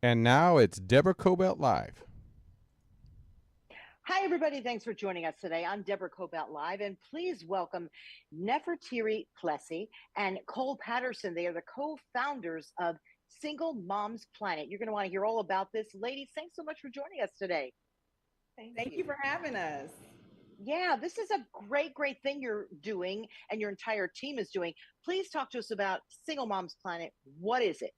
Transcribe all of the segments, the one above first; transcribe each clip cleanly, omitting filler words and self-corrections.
And now it's Deborah Kobylt Live. Hi, everybody. Thanks for joining us today. I'm Deborah Kobylt Live, and please welcome Neferteri Plessy and Cole Patterson. They are the co-founders of Single Moms Planet. You're going to want to hear all about this. Ladies, thanks so much for joining us today. Thank you for having us. Yeah, this is a great thing you're doing and your entire team is doing. Please talk to us about Single Moms Planet. What is it?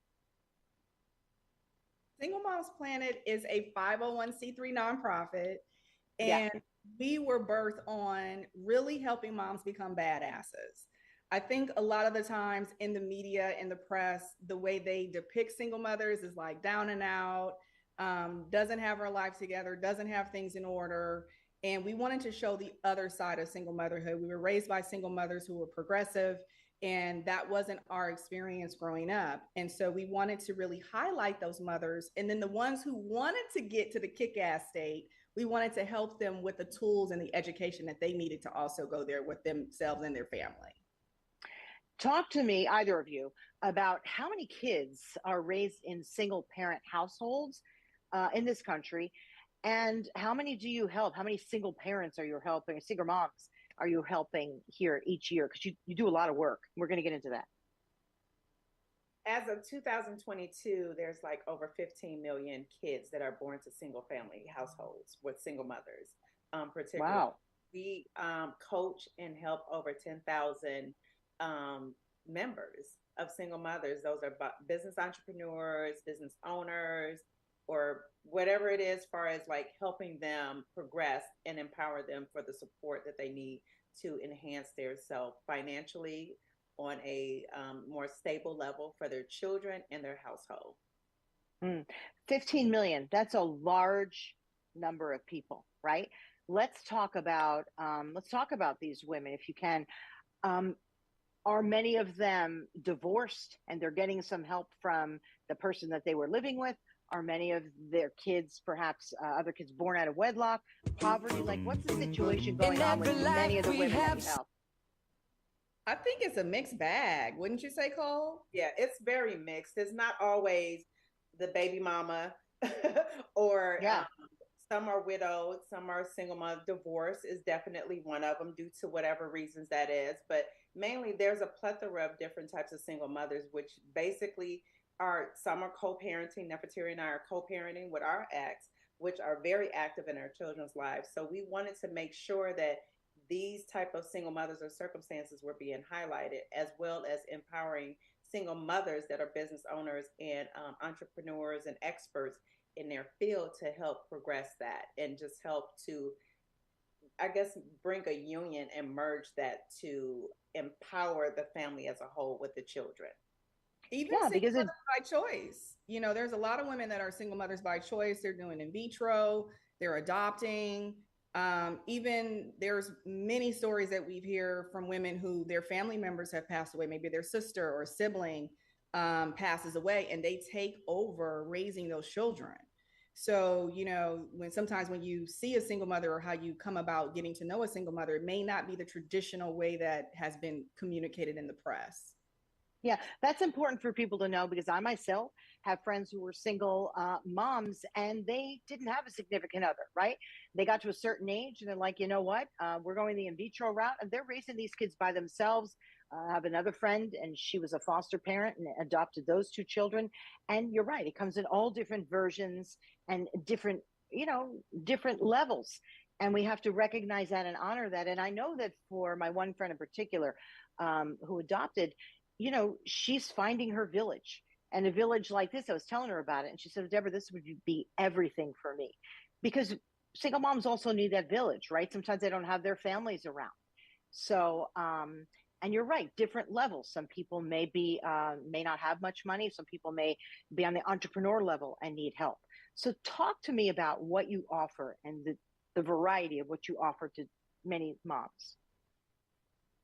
Single Moms Planet is a 501c3 nonprofit, Yeah. and we were birthed on really helping moms become badasses. I think a lot of the times in the media, in the press, the way they depict single mothers is like down and out, doesn't have her life together, doesn't have things in order. And we wanted to show the other side of single motherhood. We were raised by single mothers who were progressive, and that wasn't our experience growing up. And so we wanted to really highlight those mothers. And then the ones who wanted to get to the kick ass state, we wanted to help them with the tools and the education that they needed to also go there with themselves and their family. Talk to me, either of you, about how many kids are raised in single parent households in this country, and how many do you help? How many single parents are you helping, single moms are you helping here each year? Because you do a lot of work. We're going to get into that. As of 2022, there's like over 15 million kids that are born to single family households with single mothers. Particularly, Wow. we coach and help over 10,000 members of single mothers. Those are business entrepreneurs, business owners, or whatever it is, as far as like helping them progress and empower them for the support that they need to enhance their self financially on a more stable level for their children and their household. Mm. 15 million. That's a large number of people, right? Let's talk about these women, if you can. Um, are many of them divorced and they're getting some help from the person that they were living with? Are many of their kids perhaps other kids born out of wedlock, poverty? Like, what's the situation In going on with every many of life the we women that have. you help? I think it's a mixed bag, wouldn't you say, Cole? Yeah, it's very mixed. It's not always the baby mama, or Yeah. some are widowed, some are single mother. Divorce is definitely one of them due to whatever reasons that is. But mainly, there's a plethora of different types of single mothers, which basically are some are co-parenting. Neferteri and I are co-parenting with our ex, which are very active in our children's lives. So we wanted to make sure that these type of single mothers or circumstances were being highlighted, as well as empowering single mothers that are business owners and entrepreneurs and experts in their field to help progress that and just help to, I guess, bring a union and merge that to empower the family as a whole with the children. Even Yeah, single because it mothers by choice. There's a lot of women that are single mothers by choice. They're doing in vitro, they're adopting. Even there's many stories that we hear from women who their family members have passed away, maybe their sister or sibling passes away, and they take over raising those children. So, when you see a single mother or how you come about getting to know a single mother, it may not be the traditional way that has been communicated in the press. Yeah, that's important for people to know, because I myself have friends who were single moms and they didn't have a significant other, right? They got to a certain age and they're like, you know what? We're going the in vitro route, and they're raising these kids by themselves. I have another friend, and she was a foster parent and adopted those two children. And you're right, it comes in all different versions and different, different levels. And we have to recognize that and honor that. And I know that for my one friend in particular, who adopted, she's finding her village. And a village like this, I was telling her about it, and she said, Deborah, this would be everything for me. Because single moms also need that village, right? Sometimes they don't have their families around. So, and you're right, different levels. Some people may not have much money. Some people may be on the entrepreneur level and need help. So, talk to me about what you offer and the variety of what you offer to many moms.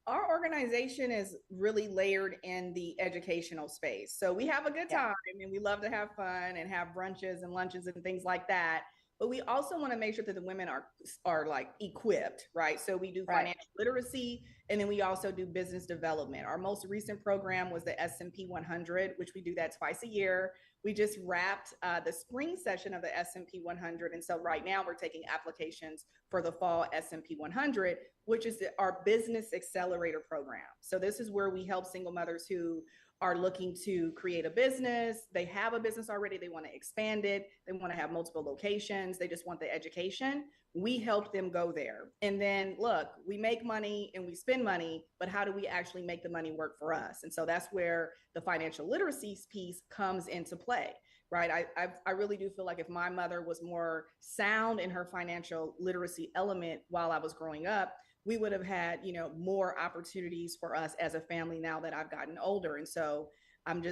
Our organization is really layered in the educational space. So we have a good Yeah. time and we love to have fun and have brunches and lunches and things like that. But we also want to make sure that the women are like equipped, right? So we do Right. financial literacy And then we also do business development. Our most recent program was the S&P 100, which we do that twice a year. We just wrapped the spring session of the S&P 100. And so right now we're taking applications for the fall S&P 100, which is our business accelerator program. So this is where we help single mothers who are looking to create a business. They have a business already. They want to expand it. They want to have multiple locations. They just want the education. We help them go there. And then look, we make money and we spend money, but how do we actually make the money work for us? And so that's where the financial literacy piece comes into play, right? I really do feel like if my mother was more sound in her financial literacy element while I was growing up, we would have had, more opportunities for us as a family now that I've gotten older. And so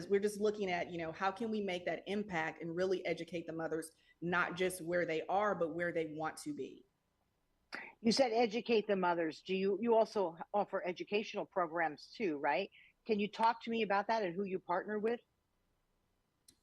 we're just looking at, how can we make that impact and really educate the mothers, not just where they are, but where they want to be. You said educate the mothers. Do you also offer educational programs too, right? Can you talk to me about that and who you partner with?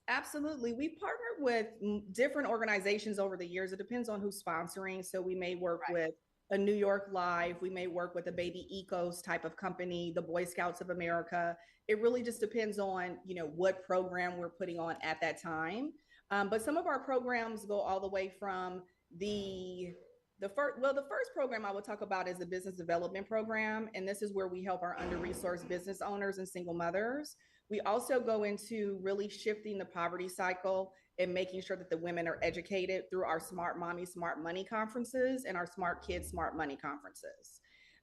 Absolutely. We partnered with different organizations over the years. It depends on who's sponsoring. So we may work with a New York Live. We may work with a Baby Ecos type of company, the Boy Scouts of America. It really just depends on, what program we're putting on at that time. But some of our programs go all the way from the first program I would talk about is the business development program. And this is where we help our under-resourced business owners and single mothers. We also go into really shifting the poverty cycle and making sure that the women are educated through our Smart Mommy, Smart Money conferences and our Smart Kids, Smart Money conferences.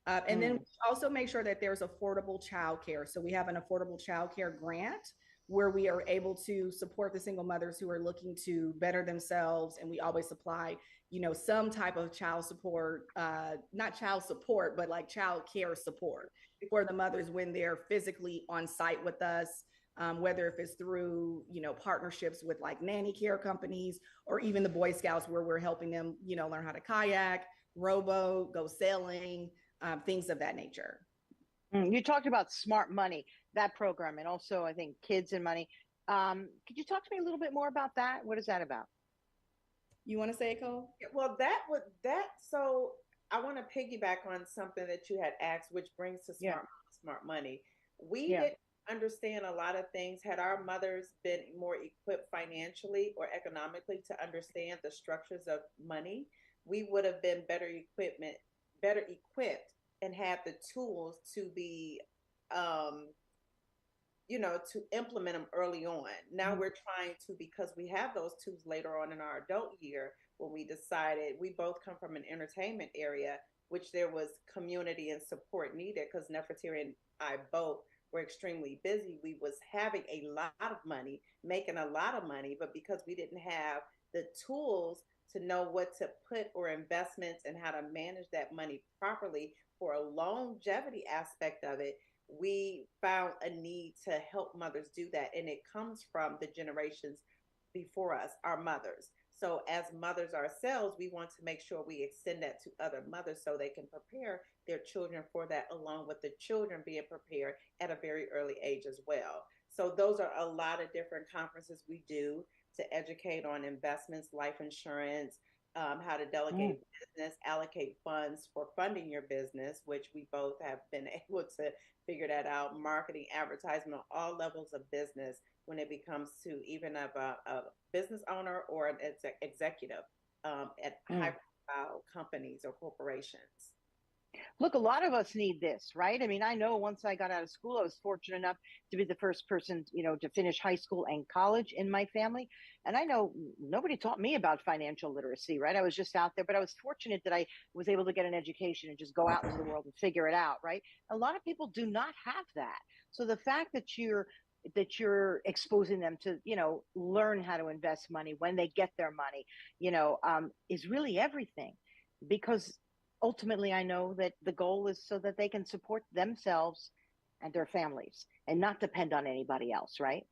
And then we also make sure that there's affordable childcare. So we have an affordable childcare grant where we are able to support the single mothers who are looking to better themselves. And we always supply, some type of child support, not child support, but like child care support for the mothers when they're physically on site with us. Whether if it's through, partnerships with like nanny care companies or even the Boy Scouts where we're helping them, learn how to kayak, rowboat, go sailing, things of that nature. You talked about Smart Money, that program, and also I think Kids and Money. Could you talk to me a little bit more about that? What is that about? You want to say it, Cole? Yeah, well, so I want to piggyback on something that you had asked, which brings to Smart Money. We didn't understand a lot of things. Had our mothers been more equipped financially or economically to understand the structures of money, we would have been better equipped and had the tools to be to implement them early on. Now we're trying to, because we have those tools later on in our adult year, when we decided, we both come from an entertainment area, which there was community and support needed, because Neferteri and I both were extremely busy. We was having a lot of money, making a lot of money, but because we didn't have the tools to know what to put or investments and how to manage that money properly for a longevity aspect of it, we found a need to help mothers do that. And it comes from the generations before us, our mothers. So as mothers ourselves, we want to make sure we extend that to other mothers so they can prepare their children for that, along with the children being prepared at a very early age as well. So those are a lot of different conferences we do to educate on investments, life insurance, how to delegate business, allocate funds for funding your business, which we both have been able to figure that out, marketing, advertisement, all levels of business when it becomes to even of a business owner or an executive at high profile companies or corporations. Look, a lot of us need this, right? I mean, I know once I got out of school, I was fortunate enough to be the first person, to finish high school and college in my family. And I know nobody taught me about financial literacy, right? I was just out there, but I was fortunate that I was able to get an education and just go out into the world and figure it out, right? A lot of people do not have that. So the fact that you're exposing them to, learn how to invest money when they get their money, is really everything, because ultimately, I know that the goal is so that they can support themselves and their families and not depend on anybody else, right?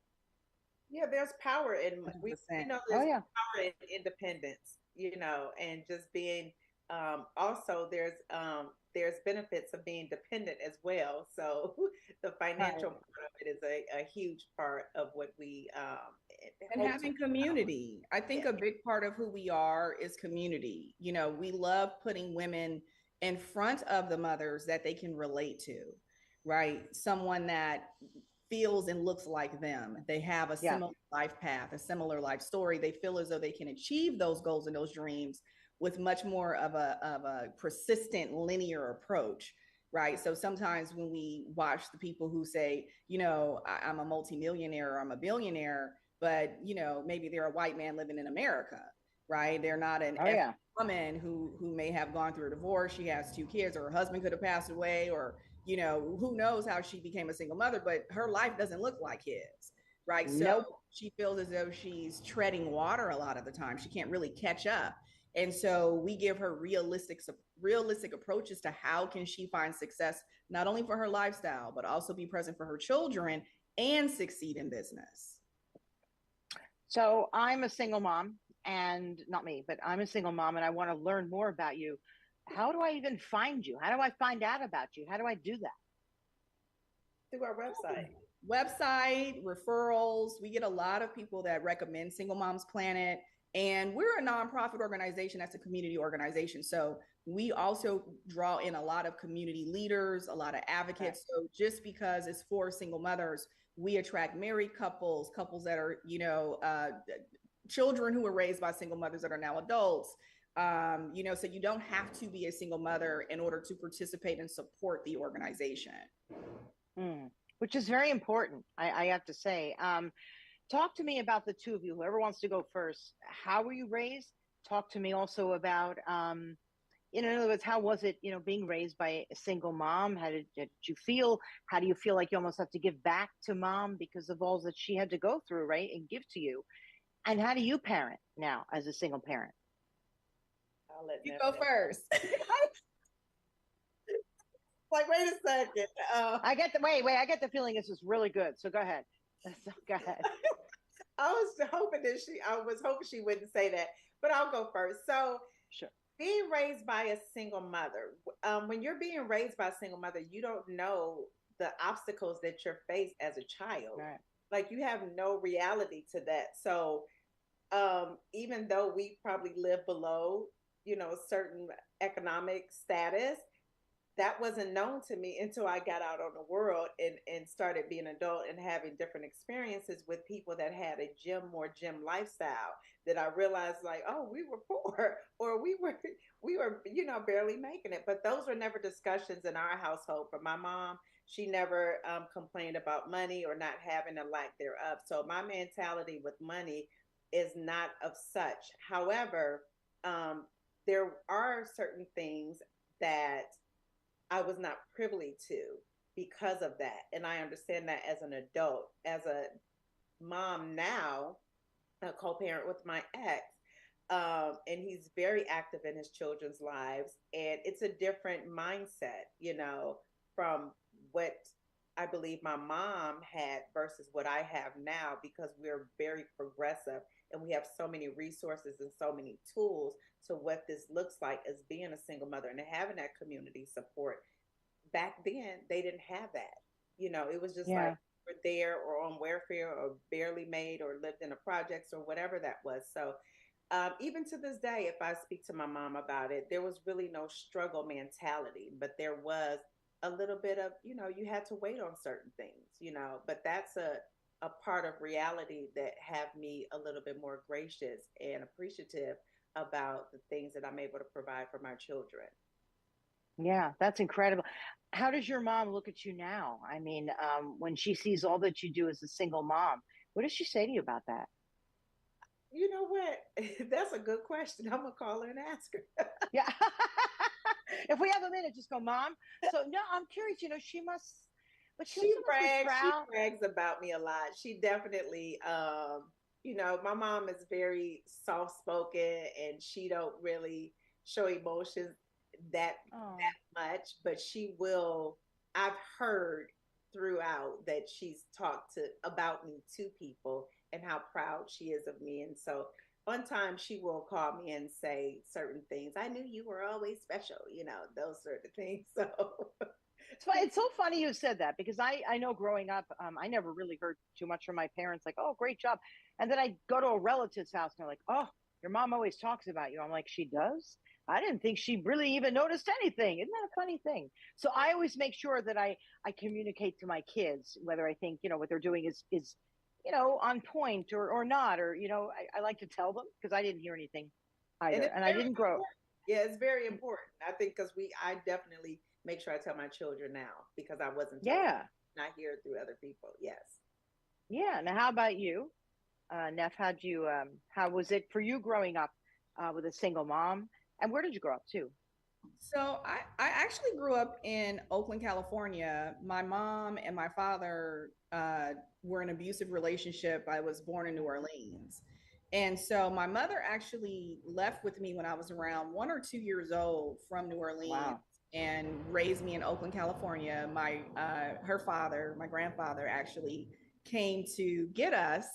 Yeah, there's power in there's power in independence, and just being also there's benefits of being dependent as well. So the financial part of it is a huge part of what we and having community. I think a big part of who we are is community. We love putting women in front of the mothers that they can relate to, right? Someone that feels and looks like them. They have a similar life path, a similar life story. They feel as though they can achieve those goals and those dreams with much more of a persistent linear approach, right? So sometimes when we watch the people who say, you know, I'm a multimillionaire or I'm a billionaire, but you know, maybe they're a white man living in America, right? They're not an woman who may have gone through a divorce. She has 2 kids, or her husband could have passed away, or you know, who knows how she became a single mother, but her life doesn't look like his, right? So she feels as though she's treading water a lot of the time. She can't really catch up. And so we give her realistic approaches to how can she find success, not only for her lifestyle, but also be present for her children and succeed in business. So I'm a single mom, and not me, but I'm a single mom, and I want to learn more about you. How do I even find you? How do I find out about you? How do I do that? Through our website, referrals. We get a lot of people that recommend Single Moms Planet, and we're a nonprofit organization. That's a community organization. So we also draw in a lot of community leaders, a lot of advocates. So just because it's for single mothers, we attract married couples that are, you know, children who were raised by single mothers that are now adults. You know, so you don't have to be a single mother in order to participate and support the organization. Which is very important, I have to say. Talk to me about the two of you, whoever wants to go first. How were you raised? Talk to me also about, in other words, how was it, you know, being raised by a single mom? How did you feel? How do you feel like you almost have to give back to mom because of all that she had to go through, right, and give to you? And how do you parent now as a single parent? I'll let you go first. Like, wait a second. I get the feeling this is really good. So go ahead. Go ahead. I was hoping she wouldn't say that, but I'll go first. So sure. Being raised by a single mother, when you're being raised by a single mother, you don't know the obstacles that you're faced as a child. Right. Like, you have no reality to that. So even though we probably live below, you know, a certain economic status, that wasn't known to me until I got out on the world and started being an adult and having different experiences with people that had a more gym lifestyle, that I realized, like, oh, we were poor, or we were, you know, barely making it. But those were never discussions in our household. For my mom, she never complained about money or not having a lack thereof. So my mentality with money is not of such. However, there are certain things that I was not privy to because of that. And I understand that as an adult. As a mom now, a co-parent with my ex, and he's very active in his children's lives. And it's a different mindset, you know, from what I believe my mom had versus what I have now, because we're very progressive and we have so many resources and so many tools to what this looks like as being a single mother and having that community support. Back then, they didn't have that. You know, it was just like we're there or on welfare or barely made or lived in the projects or whatever that was. So even to this day, if I speak to my mom about it, there was really no struggle mentality, but there was a little bit of, you know, you had to wait on certain things, you know, but that's a part of reality that have me a little bit more gracious and appreciative about the things that I'm able to provide for my children. Yeah, that's incredible. How does your mom look at you now? I mean, when she sees all that you do as a single mom, what does she say to you about that? You know what? That's a good question. I'm going to call her and ask her. Yeah. If we have a minute, just go, Mom. So, no, I'm curious, you know, she brags about me a lot. She definitely, you know, my mom is very soft-spoken and she don't really show emotions that much, but she will. I've heard throughout that she's talked about me to people and how proud she is of me. And so one time she will call me and say certain things. I knew you were always special, you know, those sort of things. So it's so funny you said that, because I know growing up, I never really heard too much from my parents, like, oh, great job. And then I go to a relative's house and they're like, oh, your mom always talks about you. I'm like, she does? I didn't think she really even noticed anything. Isn't that a funny thing? So I always make sure that I communicate to my kids whether I think what they're doing is on point or not, or I like to tell them because I didn't hear anything And either, it's and I very didn't grow. important. Yeah, it's very important. I think because I definitely make sure I tell my children now because I wasn't told. Yeah, And I hear it through other people. Yes. yeah. Now, how about you, Neff? How was it for you growing up with a single mom, and where did you grow up too? So I actually grew up in Oakland, California. My mom and my father were in an abusive relationship. I was born in New Orleans. And so my mother actually left with me when I was around 1 or 2 years old from New Orleans Wow. and raised me in Oakland, California. Her father, my grandfather, actually came to get us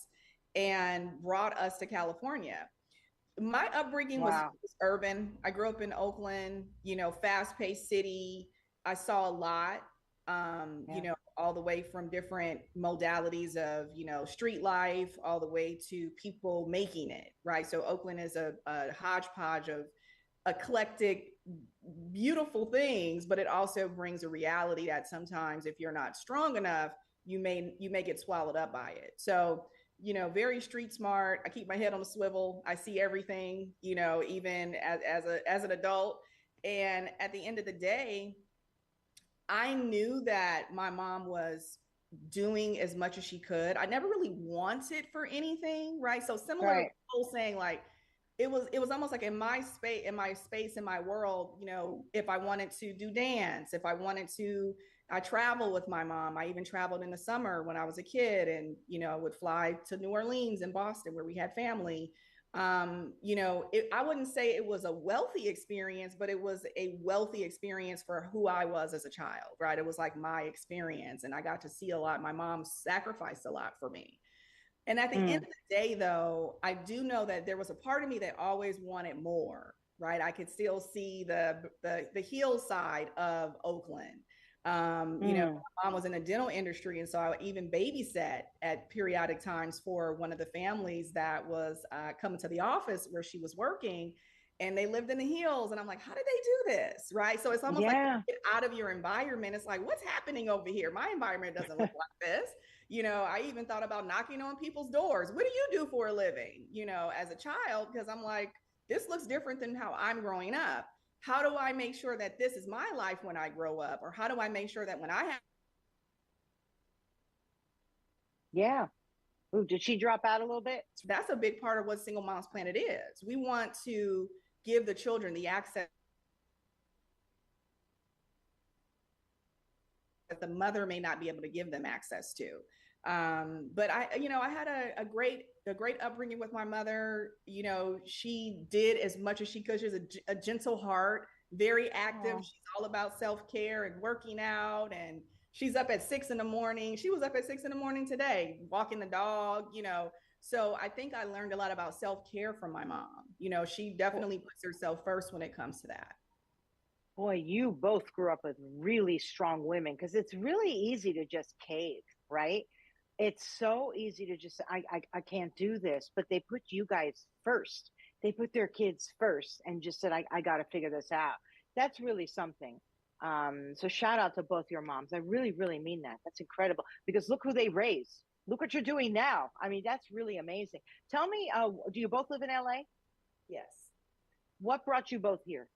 and brought us to California. My upbringing Wow. was urban. I grew up in Oakland, fast-paced city. I saw a lot, Yeah. all the way from different modalities of, street life, all the way to people making it, right? So Oakland is a hodgepodge of eclectic, beautiful things, but it also brings a reality that sometimes if you're not strong enough, you may get swallowed up by it. So very street smart. I keep my head on a swivel. I see everything, even as an adult. And at the end of the day, I knew that my mom was doing as much as she could. I never really wanted for anything, right? So similar to Right. Cole saying, like, it was almost like in my world, if I wanted to do dance, if I wanted to, I travel with my mom. I even traveled in the summer when I was a kid, and would fly to New Orleans and Boston where we had family. I wouldn't say it was a wealthy experience, but it was a wealthy experience for who I was as a child, right? It was like my experience, and I got to see a lot. My mom sacrificed a lot for me. And at the end Mm. of the day, though, I do know that there was a part of me that always wanted more, right? I could still see the heel side of Oakland. Mm. My mom was in the dental industry, and so I even babysat at periodic times for one of the families that was coming to the office where she was working, and they lived in the hills. And I'm like, how did they do this, right? So it's almost like Yeah. you get out of your environment. It's like, what's happening over here? My environment doesn't look like this. I even thought about knocking on people's doors. What do you do for a living, as a child? Because I'm like, this looks different than how I'm growing up. How do I make sure that this is my life when I grow up? Or how do I make sure that when I have Yeah. Ooh, did she drop out a little bit? that's a big part of what Single Moms Planet is. We want to give the children the access that the mother may not be able to give them access to. But I had a great upbringing with my mother. She did as much as she could. She's a gentle heart, very active. Oh. She's all about self-care and working out. And she's up at 6 in the morning. She was up at 6 in the morning today, walking the dog, So I think I learned a lot about self-care from my mom. She definitely puts herself first when it comes to that. Boy, you both grew up with really strong women because it's really easy to just cave, right? It's so easy to just I can't do this, but they put you guys first. They put their kids first and just said, I got to figure this out. That's really something. So shout out to both your moms. I really, really mean that. That's incredible because look who they raised. Look what you're doing now. I mean, that's really amazing. Tell me, do you both live in LA? Yes. What brought you both here?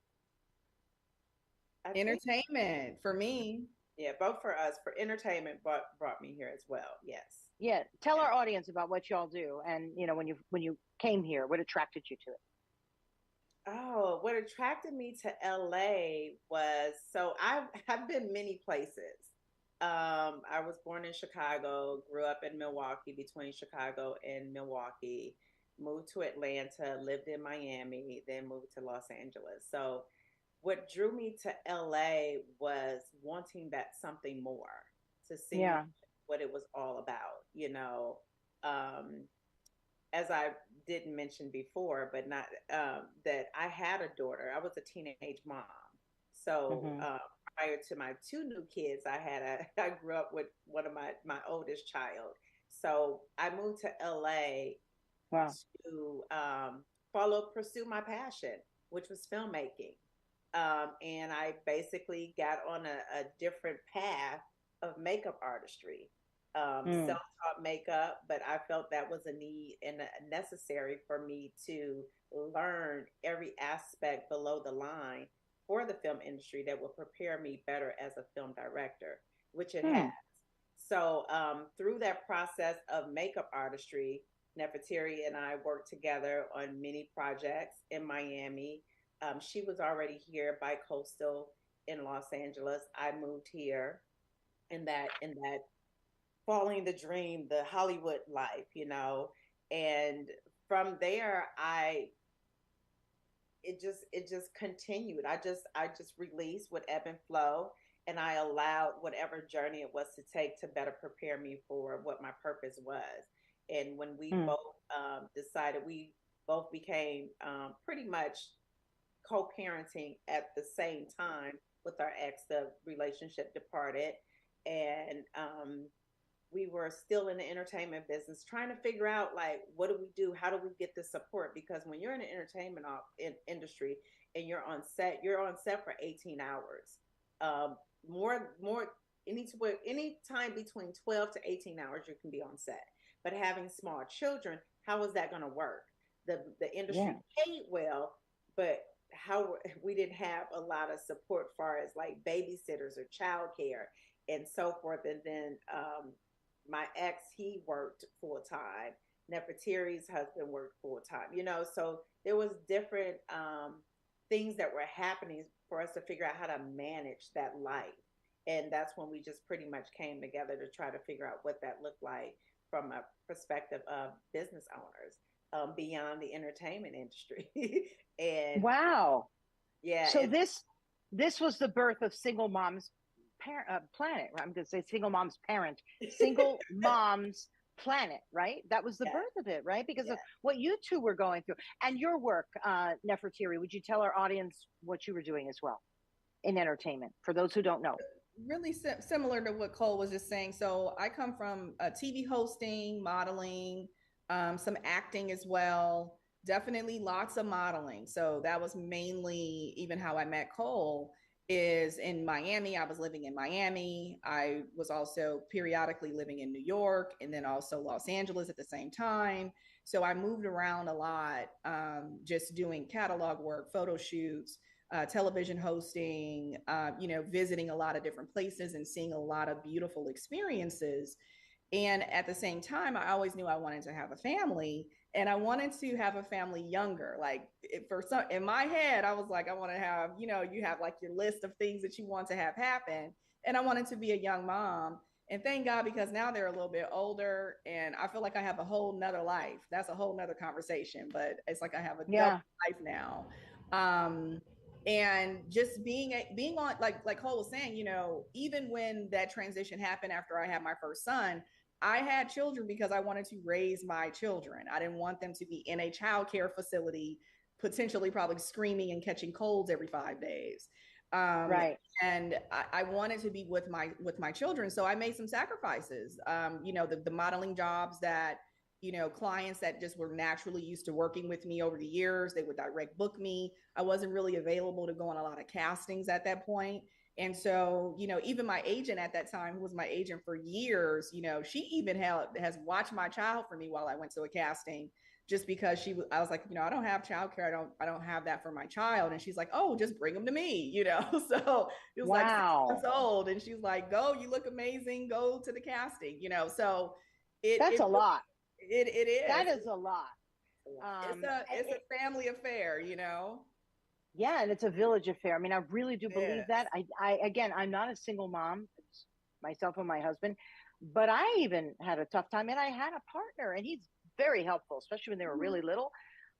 I think, Entertainment for me. yeah, both for us, for entertainment, brought me here as well. Yes. Yeah, tell our audience about what y'all do, and when you came here, what attracted you to it. Oh, what attracted me to LA was so I've been many places. I was born in Chicago, grew up in Milwaukee, between Chicago and Milwaukee, moved to Atlanta, lived in Miami, then moved to Los Angeles. So what drew me to LA was wanting that something more, to see Yeah, what it was all about. Um, as I didn't mention before, but not that I had a daughter. I was a teenage mom. So hmm prior to my two new kids, I grew up with one of my oldest child. So I moved to LA wow, to pursue my passion. which was filmmaking. And I basically got on a different path of makeup artistry, self-taught makeup, but I felt that was a need and necessary for me to learn every aspect below the line for the film industry that will prepare me better as a film director, which it has. So through that process of makeup artistry, Neferteri and I worked together on many projects in Miami. She was already here by coastal in Los Angeles. I moved here in that following the dream, the Hollywood life, and from there it just continued. I just released with ebb and flow, and I allowed whatever journey it was to take to better prepare me for what my purpose was. And when we both decided, we both became pretty much co-parenting at the same time with our ex. The relationship departed, and we were still in the entertainment business, trying to figure out, like, what do we do? How do we get this support? Because when you're in the entertainment industry and you're on set for 18 hours, more any time between 12 to 18 hours you can be on set. But having small children, how is that going to work? The industry paid well, but how we didn't have a lot of support as far as like babysitters or childcare and so forth. And then my ex, he worked full time. Neferteri's husband worked full time. So there was different things that were happening for us to figure out how to manage that life. And that's when we just pretty much came together to try to figure out what that looked like from a perspective of business owners beyond the entertainment industry. And wow. Yeah. So this was the birth of Single Moms Planet. Right? I'm going to say Single Moms Parent, Single Moms Planet, right? That was the birth of it, right? Because of what you two were going through and your work, Neferteri. Would you tell our audience what you were doing as well in entertainment for those who don't know? Really similar to what Cole was just saying. So I come from TV hosting, modeling, some acting as well. Definitely lots of modeling. So that was mainly even how I met Cole, is in Miami. I was living in Miami. I was also periodically living in New York and then also Los Angeles at the same time. So I moved around a lot, just doing catalog work, photo shoots, television hosting, visiting a lot of different places and seeing a lot of beautiful experiences. And at the same time, I always knew I wanted to have a family, and I wanted to have a family younger. Like in my head, I was like, I want to have, you have like your list of things that you want to have happen. And I wanted to be a young mom. And thank God, because now they're a little bit older and I feel like I have a whole nother life. That's a whole nother conversation, but it's like I have a double life now. And just being on, like Cole was saying, even when that transition happened after I had my first son, I had children because I wanted to raise my children. I didn't want them to be in a childcare facility, potentially probably screaming and catching colds every 5 days. Right. And I wanted to be with my children. So I made some sacrifices. The modeling jobs that, clients that just were naturally used to working with me over the years, they would direct book me. I wasn't really available to go on a lot of castings at that point. And so, even my agent at that time, who was my agent for years, she even has watched my child for me while I went to a casting, just because I was like, I don't have childcare. I don't have that for my child. And she's like, oh, just bring them to me, So it was like 6 months old. And she's like, go, you look amazing. Go to the casting, So that's a lot. It is. That is a lot. It's a family affair, Yeah, and it's a village affair. I mean, I really do believe that. Again, I'm not a single mom, it's myself and my husband, but I even had a tough time, and I had a partner, and he's very helpful, especially when they were really little.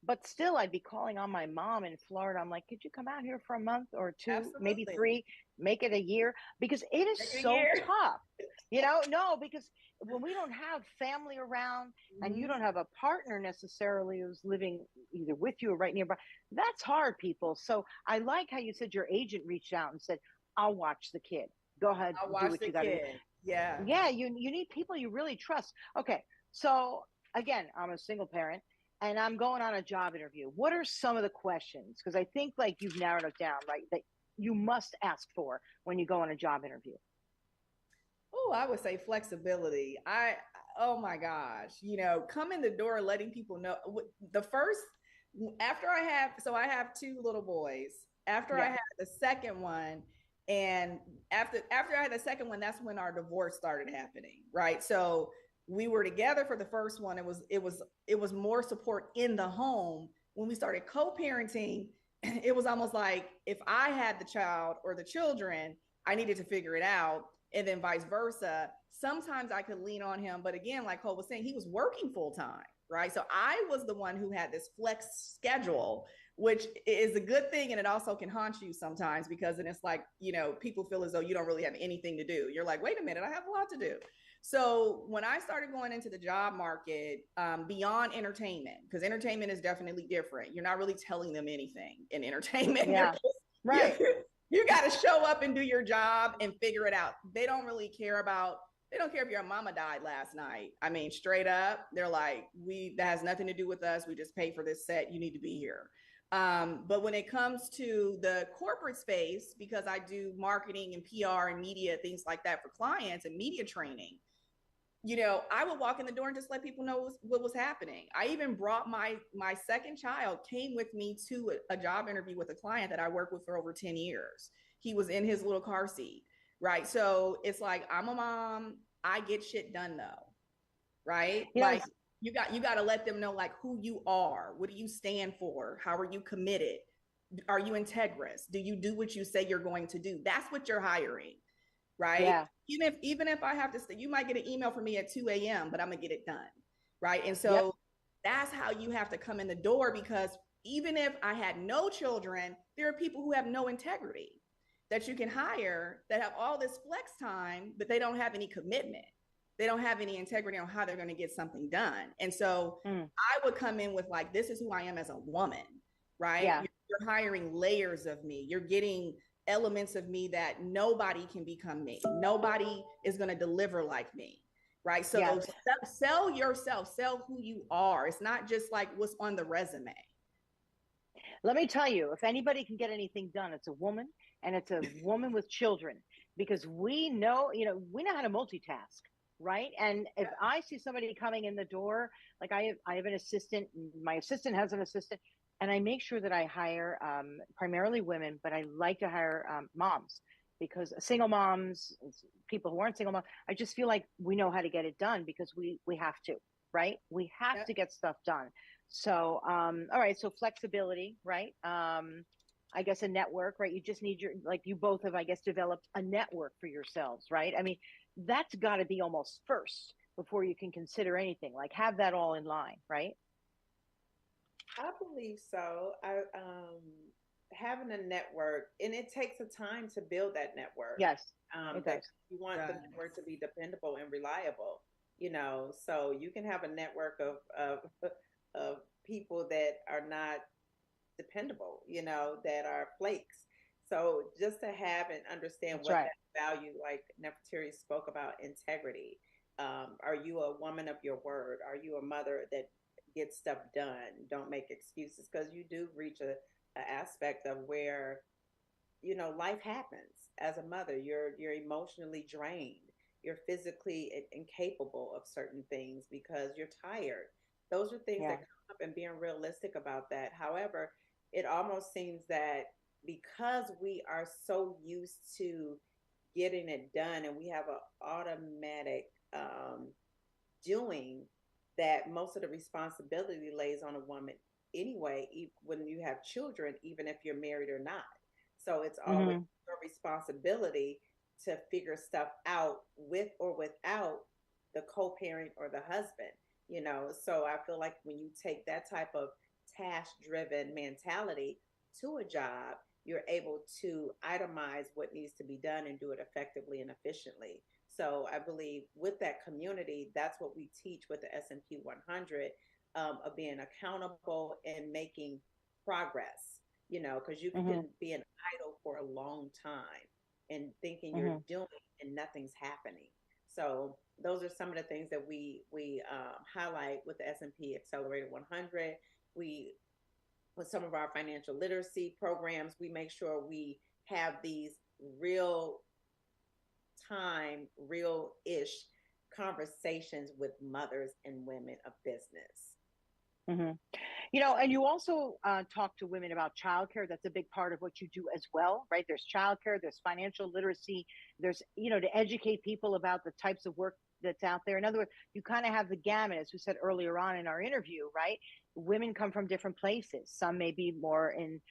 But still, I'd be calling on my mom in Florida. I'm like, could you come out here for a month or two, maybe 3, make it a year? Because it is so tough. No, because when we don't have family around and you don't have a partner necessarily who's living either with you or right nearby, that's hard, people. So I like how you said your agent reached out and said, I'll watch the kid. Go ahead, do what you got to do. Yeah, you need people you really trust. Okay, so again, I'm a single parent. and I'm going on a job interview. What are some of the questions? Because I think like you've narrowed it down, right? That you must ask for when you go on a job interview. Oh, I would say flexibility. Oh my gosh, come in the door letting people know. The first, after I have two little boys. After I Yeah. had the second one, and after I had the second one, that's when our divorce started happening, right? So we were together for the first one. It was more support in the home. When we started co-parenting, it was almost like if I had the child or the children, I needed to figure it out, and then vice versa. Sometimes I could lean on him, but again, like Cole was saying, he was working full time, right? So I was the one who had this flex schedule, which is a good thing, and it also can haunt you sometimes, because then it's like, people feel as though you don't really have anything to do. You're like, wait a minute, I have a lot to do. So when I started going into the job market, beyond entertainment, because entertainment is definitely different. You're not really telling them anything in entertainment. Yeah. Right. You got to show up and do your job and figure it out. They don't care if your mama died last night. I mean, straight up, they're like, that has nothing to do with us. We just pay for this set. You need to be here. But when it comes to the corporate space, because I do marketing and PR and media, things like that for clients and media training, I would walk in the door and just let people know what was happening. I even brought my second child came with me to a job interview with a client that I worked with for over 10 years. He was in his little car seat, right? So it's like, I'm a mom. I get shit done though, right? Like you got to let them know like who you are. What do you stand for? How are you committed? Are you integrous? Do you do what you say you're going to do? That's what you're hiring, right? Yeah. Even if I have to stay, you might get an email from me at 2 a.m., but I'm gonna get it done, right? And so that's how you have to come in the door, because even if I had no children, there are people who have no integrity that you can hire that have all this flex time, but they don't have any commitment. They don't have any integrity on how they're going to get something done. And so I would come in with like, this is who I am as a woman, right? Yeah. You're hiring layers of me. You're getting elements of me that nobody can become me. Nobody is going to deliver like me, right? So sell yourself, sell who you are. It's not just like what's on the resume. Let me tell you, if anybody can get anything done, it's a woman, and it's a woman with children, because we know how to multitask, right? And if I see somebody coming in the door, like I have an assistant, my assistant has an assistant, and I make sure that I hire primarily women, but I like to hire moms, because single moms, people who aren't single moms, I just feel like we know how to get it done, because we have to, right? We have to get stuff done. So, all right. So flexibility, right? I guess a network, right? You just need you both have, I guess, developed a network for yourselves, right? I mean, that's got to be almost first before you can consider anything. Like, have that all in line, right? I believe so. Having a network, and it takes a time to build that network. Yes, that you want the network to be dependable and reliable. So you can have a network of people that are not dependable, that are flakes. So just to have and understand what that value, like Neferteri spoke about, integrity. Are you a woman of your word? Are you a mother that gets stuff done? Don't make excuses, because you do reach a aspect of where, life happens. As a mother, you're emotionally drained. You're physically incapable of certain things because you're tired. Those are things that come up, and being realistic about that. However, it almost seems that because we are so used to getting it done, and we have an automatic doing, that most of the responsibility lays on a woman anyway, when you have children, even if you're married or not. So it's always your responsibility to figure stuff out with or without the co-parent or the husband. So I feel like when you take that type of task-driven mentality to a job, you're able to itemize what needs to be done and do it effectively and efficiently. So I believe with that community, that's what we teach with the S&P 100, of being accountable and making progress, because you can be an idle for a long time and thinking you're doing and nothing's happening. So those are some of the things that we highlight with the S&P Accelerated 100. We, with some of our financial literacy programs, we make sure we have these real time, real-ish conversations with mothers and women of business. Mm-hmm. And you also talk to women about childcare. That's a big part of what you do as well, right? There's childcare, there's financial literacy, there's, to educate people about the types of work that's out there. In other words, you kind of have the gamut, as we said earlier on in our interview, right? Women come from different places. Some may be more in,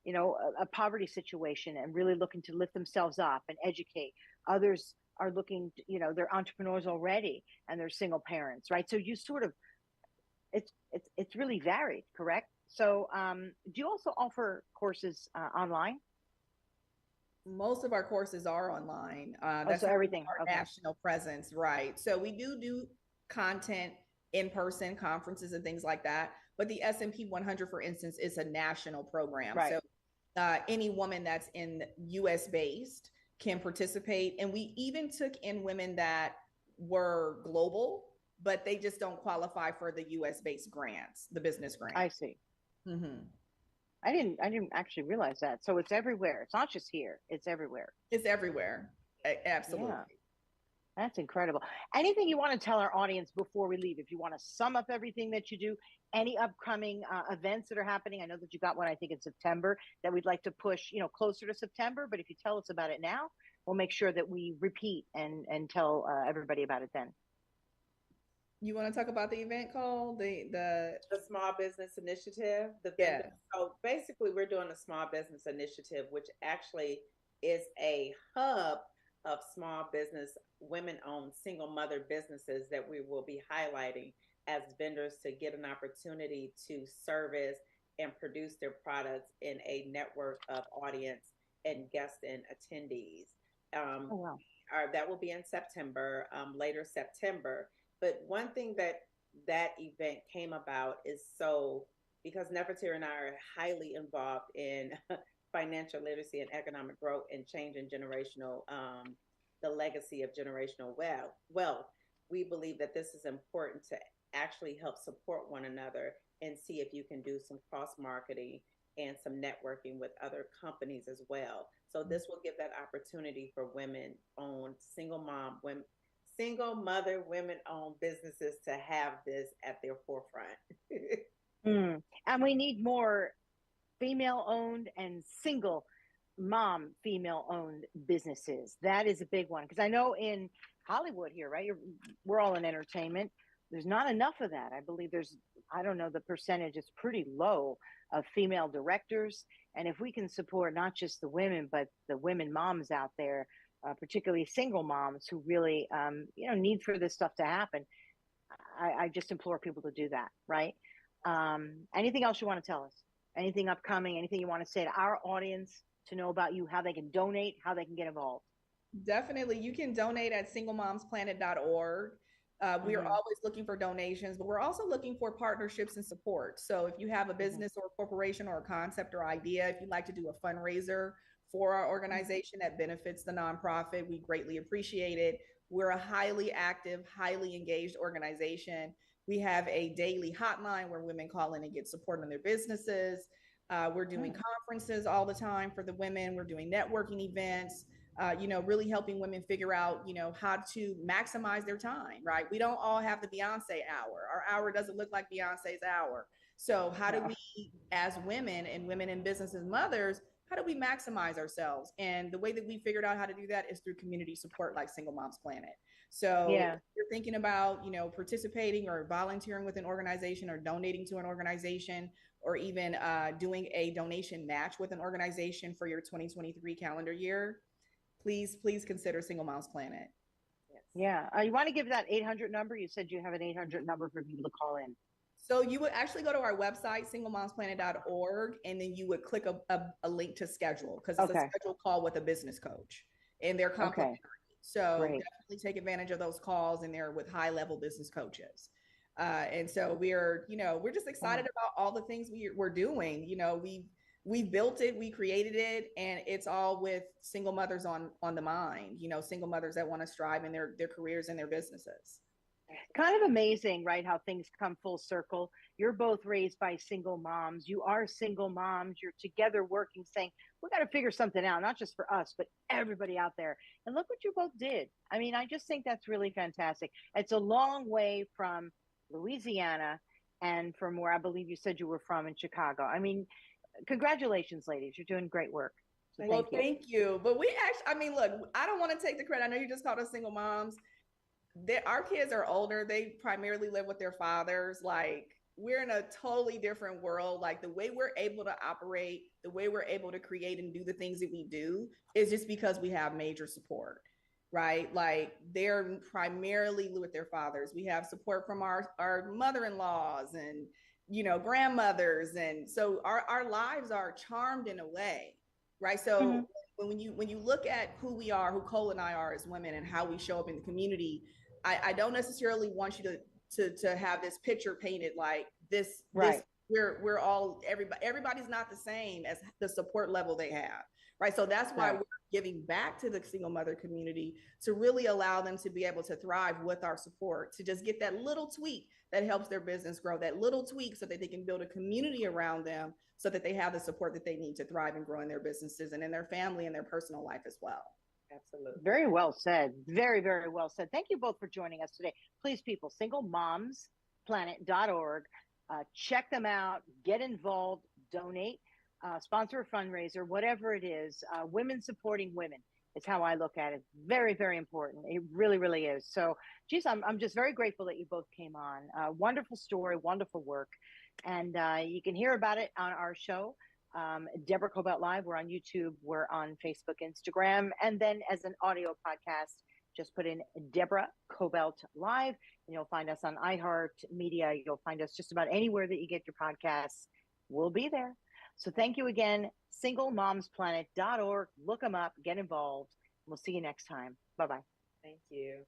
a poverty situation and really looking to lift themselves up and educate. Others are looking, they're entrepreneurs already and they're single parents, right? So you sort of, it's really varied, correct? So do you also offer courses online? Most of our courses are online. That's so everything. Our national presence, right? So we do content in person, conferences and things like that. But the S&P 100, for instance, is a national program. Right. So any woman that's in U.S. based can participate. And we even took in women that were global, but they just don't qualify for the U.S. based grants, the business grants. I see. Mm-hmm. I didn't actually realize that. So it's everywhere. It's not just here. It's everywhere. It's everywhere. Absolutely. Yeah. That's incredible. Anything you want to tell our audience before we leave? If you want to sum up everything that you do, any upcoming events that are happening? I know that you got one, I think in September, that we'd like to push, closer to September. But if you tell us about it now, we'll make sure that we repeat and tell everybody about it then. You want to talk about the event called the Small Business Initiative? So basically, we're doing a Small Business Initiative, which actually is a hub of small business, women-owned single mother businesses that we will be highlighting as vendors to get an opportunity to service and produce their products in a network of audience and guests and attendees. That will be in September, later September. But one thing that event came about is because Neferteri and I are highly involved in financial literacy and economic growth and changing generational, the legacy of generational wealth. We believe that this is important to actually help support one another and see if you can do some cross marketing and some networking with other companies as well. So this will give that opportunity for women-owned, single mother, women-owned businesses to have this at their forefront. And we need more female-owned and single mom female-owned businesses. That is a big one, because I know in Hollywood here, right? We're all in entertainment. There's not enough of that. I believe I don't know the percentage, it's pretty low of female directors. And if we can support not just the women, but the women moms out there, particularly single moms who really, need for this stuff to happen, I just implore people to do that, right? Anything else you want to tell us? Anything upcoming? Anything you want to say to our audience to know about you, how they can donate, how they can get involved? Definitely. You can donate at singlemomsplanet.org. We are always looking for donations, but we're also looking for partnerships and support. So if you have a business or a corporation or a concept or idea, if you'd like to do a fundraiser for our organization that benefits the nonprofit, we greatly appreciate it. We're a highly active, highly engaged organization. We have a daily hotline where women call in and get support on their businesses. We're doing conferences all the time for the women. We're doing networking events. Really helping women figure out, how to maximize their time, right? We don't all have the Beyonce hour. Our hour doesn't look like Beyonce's hour. So how do we, as women and women in business and mothers, how do we maximize ourselves? And the way that we figured out how to do that is through community support like Single Moms Planet. So if you're thinking about, participating or volunteering with an organization or donating to an organization, or even doing a donation match with an organization for your 2023 calendar year, please consider Single Moms Planet. Yes. Yeah. You want to give that 800 number? You said you have an 800 number for people to call in. So you would actually go to our website, singlemomsplanet.org, and then you would click a link to schedule, because it's a scheduled call with a business coach, and they're complimentary. So definitely take advantage of those calls, and they're with high-level business coaches. And so we're just excited about all the things we're doing. we built it, we created it, and it's all with single mothers on the mind, you know, single mothers that want to strive in their careers and their businesses. Kind of amazing, right? How things come full circle. You're both raised by single moms. You are single moms. You're together working, saying, we got to figure something out, not just for us, but everybody out there. And look what you both did. I mean, I just think that's really fantastic. It's a long way from Louisiana and from where I believe you said you were from in Chicago. I mean, congratulations, ladies. You're doing great work. So Well, thank you. But we actually, I mean, look, I don't want to take the credit. I know you just called us single moms. Our kids are older. They primarily live with their fathers. Like, we're in a totally different world. Like, the way we're able to operate, the way we're able to create and do the things that we do is just because we have major support, right? Like, they're primarily with their fathers. We have support from our mother-in-laws and, you know, grandmothers. And so our lives are charmed in a way, right? So when you look at who we are, who Cole and I are as women, and how we show up in the community, I don't necessarily want you to have this picture painted like this. Right. We're all, everybody's not the same as the support level they have, right? So that's why we're giving back to the single mother community to really allow them to be able to thrive with our support, to just get that little tweak that helps their business grow, that little tweak so that they can build a community around them, so that they have the support that they need to thrive and grow in their businesses and in their family and their personal life as well. Absolutely. Very well said. Very, very well said. Thank you both for joining us today. Please, people, singlemomsplanet.org. Check them out, get involved, donate, sponsor a fundraiser, whatever it is. Women supporting women is how I look at it. Very, very important. It really, really is. So, geez, I'm just very grateful that you both came on. Wonderful story, wonderful work. And you can hear about it on our show. Deborah Kobylt Live. We're on YouTube. We're on Facebook, Instagram. And then as an audio podcast, just put in Deborah Kobylt Live, and you'll find us on iHeartMedia. You'll find us just about anywhere that you get your podcasts. We'll be there. So thank you again. Singlemomsplanet.org. Look them up. Get involved. We'll see you next time. Bye-bye. Thank you.